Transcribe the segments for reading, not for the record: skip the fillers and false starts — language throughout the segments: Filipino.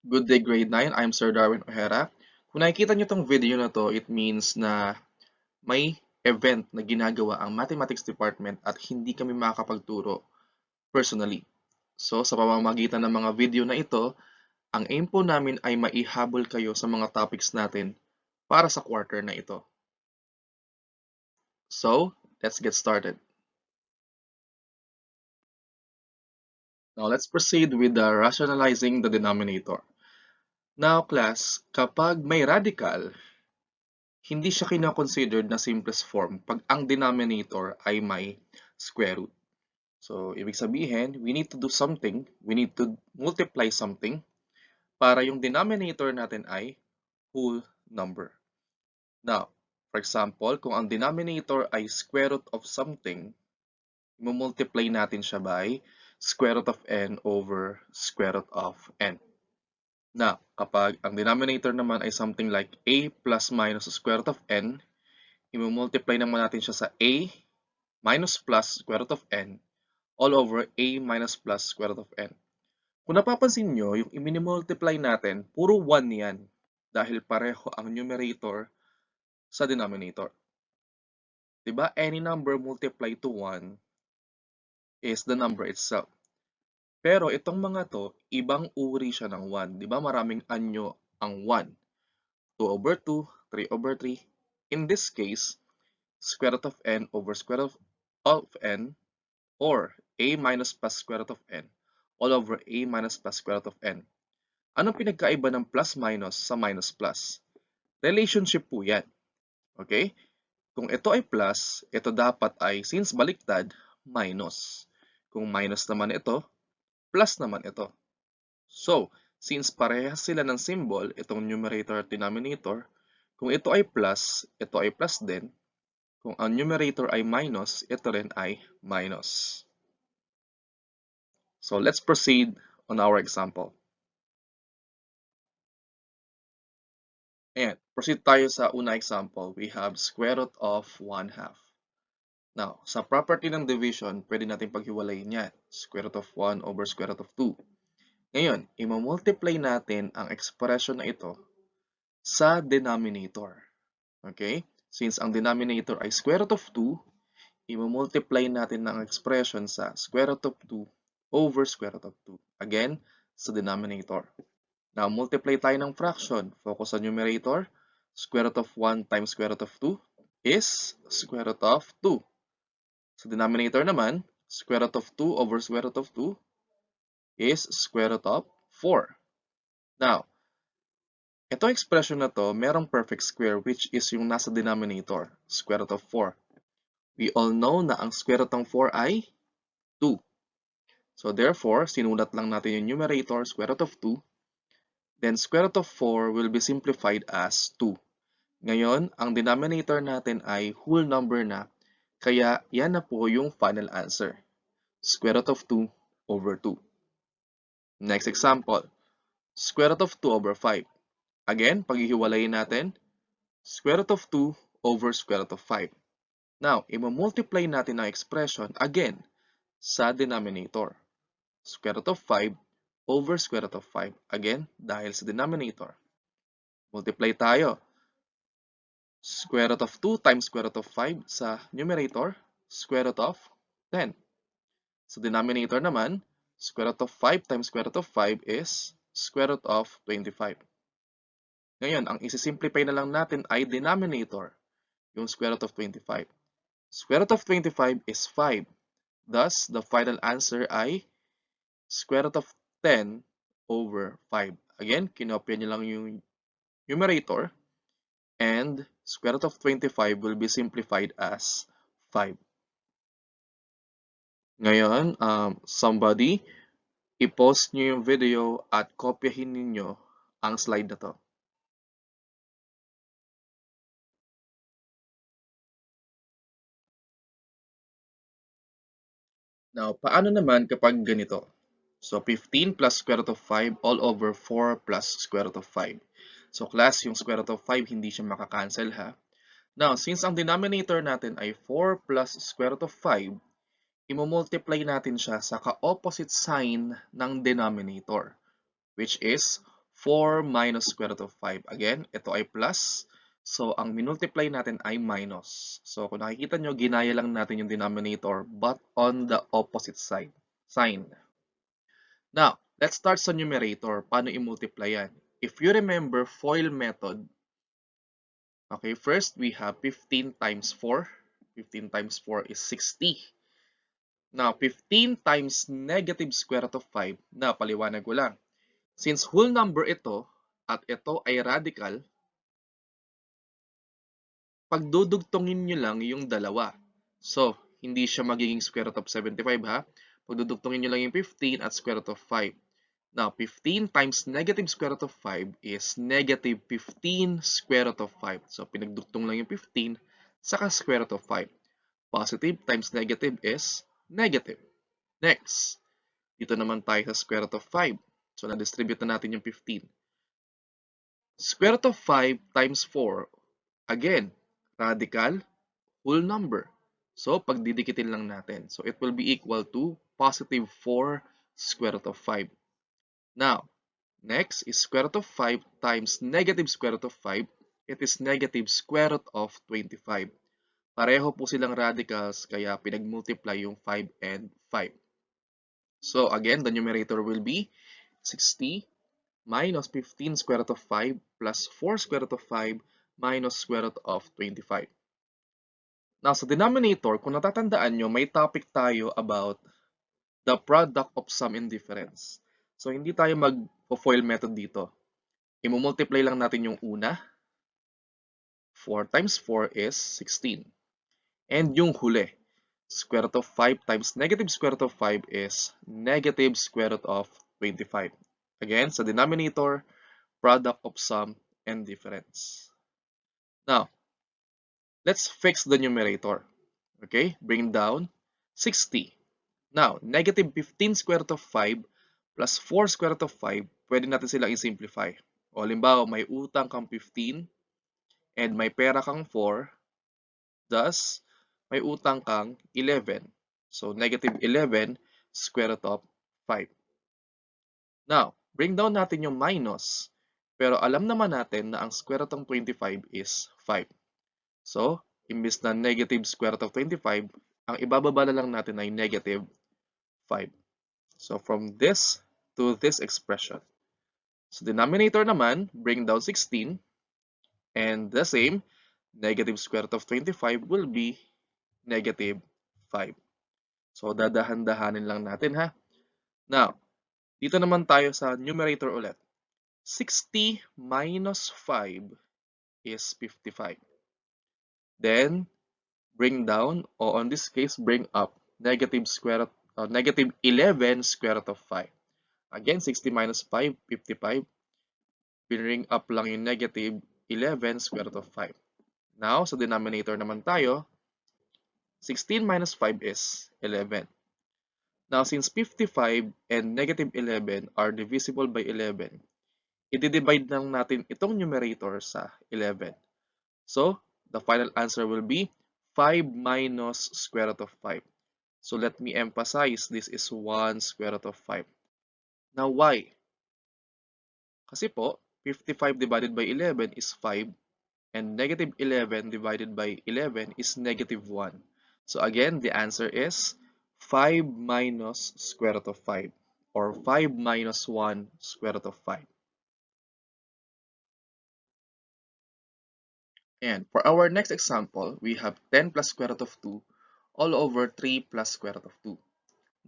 Good day, grade 9. I'm Sir Darwin Ojera. Kung nakikita nyo tong video na to, it means na may event na ginagawa ang Mathematics Department at hindi kami makakapagturo personally. So, sa pamamagitan ng mga video na ito, ang aim po namin ay maihabol kayo sa mga topics natin para sa quarter na ito. So, let's get started. Now, let's proceed with the rationalizing the denominator. Now, class, kapag may radical, hindi siya kina-considered na simplest form pag ang denominator ay may square root. So, ibig sabihin, we need to do something, we need to multiply something para yung denominator natin ay whole number. Now, for example, kung ang denominator ay square root of something, multiply natin siya by square root of n over square root of n. Now, kapag ang denominator naman ay something like a plus minus square root of n, i-multiply naman natin siya sa a minus plus square root of n all over a minus plus square root of n. Kung napapansin nyo, yung i-multiply natin, puro 1 yan dahil pareho ang numerator sa denominator. Diba? Any number multiplied to 1 is the number itself. Pero itong mga to, ibang uri siya ng 1. Diba? Maraming anyo ang 1. 2 over 2, 3 over 3. In this case, square root of n over square root of n or a minus plus square root of n all over a minus plus square root of n. Anong pinagkaiba ng plus minus sa minus plus? Relationship po yan. Okay? Kung ito ay plus, ito dapat ay, since baliktad, minus. Kung minus naman ito, plus naman ito. So, since parehas sila ng symbol, itong numerator at denominator, kung ito ay plus din. Kung ang numerator ay minus, ito rin ay minus. So let's proceed on our example. And proceed tayo sa una example. We have square root of 1/2. Now, sa property ng division, pwede natin paghiwalayin yan. Square root of 1 over square root of 2. Ngayon, i-multiply natin ang expression na ito sa denominator. Okay? Since ang denominator ay square root of 2, i-multiply natin ang expression sa square root of 2 over square root of 2. Again, sa denominator. Now, multiply tayo ng fraction. Focus sa numerator. Square root of 1 times square root of 2 is square root of 2. Sa denominator naman, square root of 2 over square root of 2 is square root of 4. Now, itong expression na to, merong perfect square which is yung nasa denominator, square root of 4. We all know na ang square root ng 4 ay 2. So therefore, sinulat lang natin yung numerator, square root of 2. Then square root of 4 will be simplified as 2. Ngayon, ang denominator natin ay whole number na, kaya yan na po yung final answer. Square root of 2 over 2. Next example, square root of 2 over 5. Again, paghihiwalayin natin, square root of 2 over square root of 5. Now, i-multiply natin ang expression again sa denominator. Square root of 5 over square root of 5. Again, dahil sa denominator. Multiply tayo. Square root of 2 times square root of 5 sa numerator, square root of 10. Sa denominator naman, square root of 5 times square root of 5 is square root of 25. Ngayon, ang isi-simplify na lang natin ay denominator, yung square root of 25. Square root of 25 is 5. Thus, the final answer ay square root of 10 over 5. Again, kinopya nyo lang yung numerator and square root of 25 will be simplified as 5. Ngayon, somebody, i-pause nyo yung video at kopyahin ninyo ang slide na to. Now, paano naman kapag ganito? So, 15 plus square root of 5 all over 4 plus square root of 5. So, class, yung square root of 5, hindi siya makakancel ha. Now, since ang denominator natin ay 4 plus square root of 5, i-multiply natin siya sa ka-opposite sign ng denominator, which is 4 minus square root of 5. Again, ito ay plus. So, ang minultiply natin ay minus. So, kung nakikita nyo, ginaya lang natin yung denominator but on the opposite side. Sign. Now, let's start sa numerator. Paano i-multiply yan? If you remember FOIL method, okay, first we have 15 times 4. 15 times 4 is 60. Now, 15 times negative square root of 5, na paliwanag ko lang. Since whole number ito, at ito ay radical, pagdudugtongin nyo lang yung dalawa. So, hindi siya magiging square root of 75 ha. Pagdudugtongin nyo lang yung 15 at square root of 5. Now, 15 times negative square root of 5 is negative 15 square root of 5. So, pinagdugtong lang yung 15 saka square root of 5. Positive times negative is negative. Next, dito naman tayo sa square root of 5. So, na-distribute na natin yung 15. Square root of 5 times 4, again, radical, whole number. So, pagdidikitin lang natin. So, it will be equal to positive 4 square root of 5. Now, next is square root of 5 times negative square root of 5. It is negative square root of 25. Pareho po silang radicals, kaya pinag-multiply yung 5 and 5. So, again, the numerator will be 60 minus 15 square root of 5 plus 4 square root of 5 minus square root of 25. Now, sa denominator, kung natatandaan nyo, may topic tayo about the product of sum and difference. So, hindi tayo mag-FOIL method dito. I-multiply lang natin yung una. 4 times 4 is 16. And yung huli, square root of 5 times negative square root of 5 is negative square root of 25. Again, sa denominator, product of sum and difference. Now, let's fix the numerator. Okay, bring down 60. Now, negative 15 square root of 5 plus 4 square root of 5, pwede natin silang i-simplify. O, halimbawa, may utang kang 15 and may pera kang 4, thus, may utang kang 11. So, negative 11 square root of 5. Now, bring down natin yung minus. Pero alam naman natin na ang square root ng 25 is 5. So, imbis na negative square root of 25, ang ibababa na lang natin ay negative 5. So, from this to this expression. So, denominator naman, bring down 16. And the same, negative square root of 25 will be negative 5. So, dadahan-dahanin lang natin ha. Now, dito naman tayo sa numerator ulit. 60 minus 5 is 55. Then, bring down, or in this case, bring up negative 11 square root of 5. Again, 60 minus 5, 55. Bring up lang yung negative 11 square root of 5. Now, sa denominator naman tayo, 16 minus 5 is 11. Now, since 55 and negative 11 are divisible by 11, i-divide lang natin itong numerator sa 11. So, the final answer will be 5 minus square root of 5. So, let me emphasize, this is 1 square root of 5. Now, why? Kasi po, 55 divided by 11 is 5, and negative 11 divided by 11 is negative 1. So, again, the answer is 5 minus square root of 5, or 5 minus 1 square root of 5. And for our next example, we have 10 plus square root of 2 all over 3 plus square root of 2.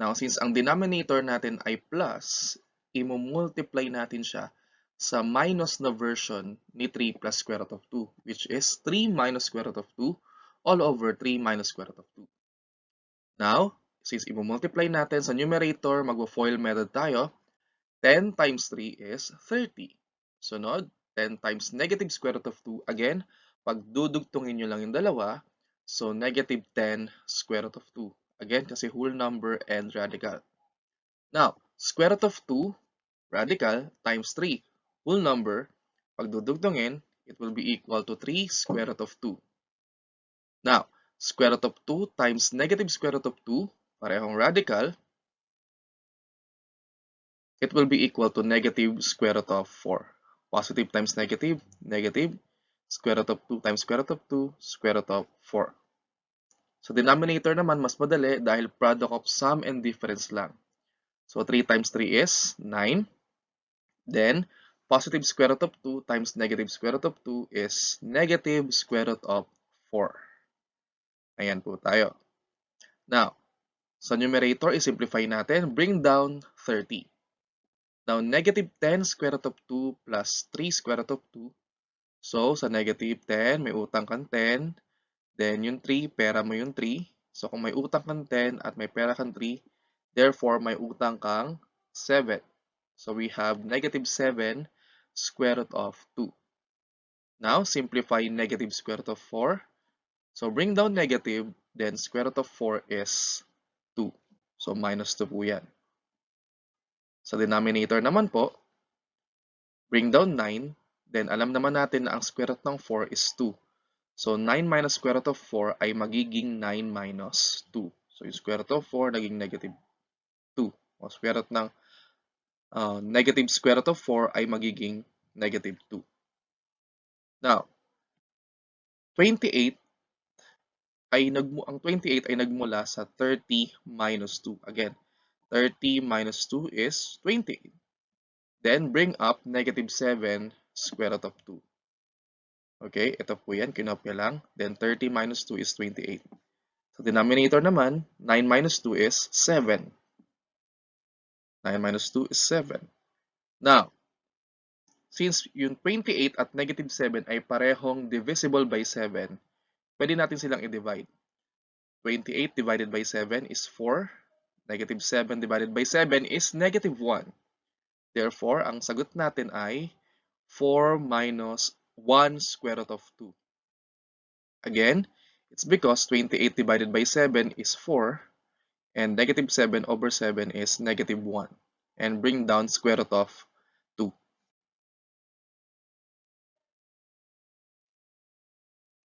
Now, since ang denominator natin ay plus, i-multiply natin siya sa minus na version ni 3 plus square root of 2, which is 3 minus square root of 2 all over 3 minus square root of 2. Now, since i-multiply natin sa numerator, magpo-FOIL method tayo, 10 times 3 is 30. Sunod, 10 times negative square root of 2. Again, pagdudugtungin nyo lang yung dalawa, so negative 10 square root of 2. Again, kasi whole number and radical. Now, square root of 2, radical, times 3, whole number, pagdudugtungin, it will be equal to 3 square root of 2. Now, square root of 2 times negative square root of 2, parehong radical, it will be equal to negative square root of 4. Positive times negative, negative, square root of 2 times square root of 2, square root of 4. So denominator naman, mas madali dahil product of sum and difference lang. So 3 times 3 is 9. Then, positive square root of 2 times negative square root of 2 is negative square root of 4. Ayan po tayo. Now, sa numerator, i-simplify natin. Bring down 30. Now, negative 10 square root of 2 plus 3 square root of 2. So, sa negative 10, may utang kang 10. Then, yung 3, pera mo yung 3. So, kung may utang kang 10 at may pera kang 3, therefore, may utang kang 7. So, we have negative 7 square root of 2. Now, simplify negative square root of 4. So, bring down negative, then square root of 4 is 2. So, minus 2 po yan. Sa denominator naman po, bring down 9, then alam naman natin na ang square root ng 4 is 2. So, 9 minus square root of 4 ay magiging 9 minus 2. So, yung square root of 4 naging negative 2. O square root ng negative square root of 4 ay magiging negative 2. Now, 28 ang 28 ay nagmula sa 30 minus 2. Again, 30 minus 2 is 28. Then, bring up negative 7 square root of 2. Okay, ito po yan, kinopya lang. Then, 30 minus 2 is 28. Sa denominator naman, 9 minus 2 is 7. 9 minus 2 is 7. Now, since yung 28 at negative 7 ay parehong divisible by 7, pwede natin silang i-divide. 28 divided by 7 is 4. Negative 7 divided by 7 is negative 1. Therefore, ang sagot natin ay 4 minus 1 square root of 2. Again, it's because 28 divided by 7 is 4 and negative 7 over 7 is negative 1. And bring down square root of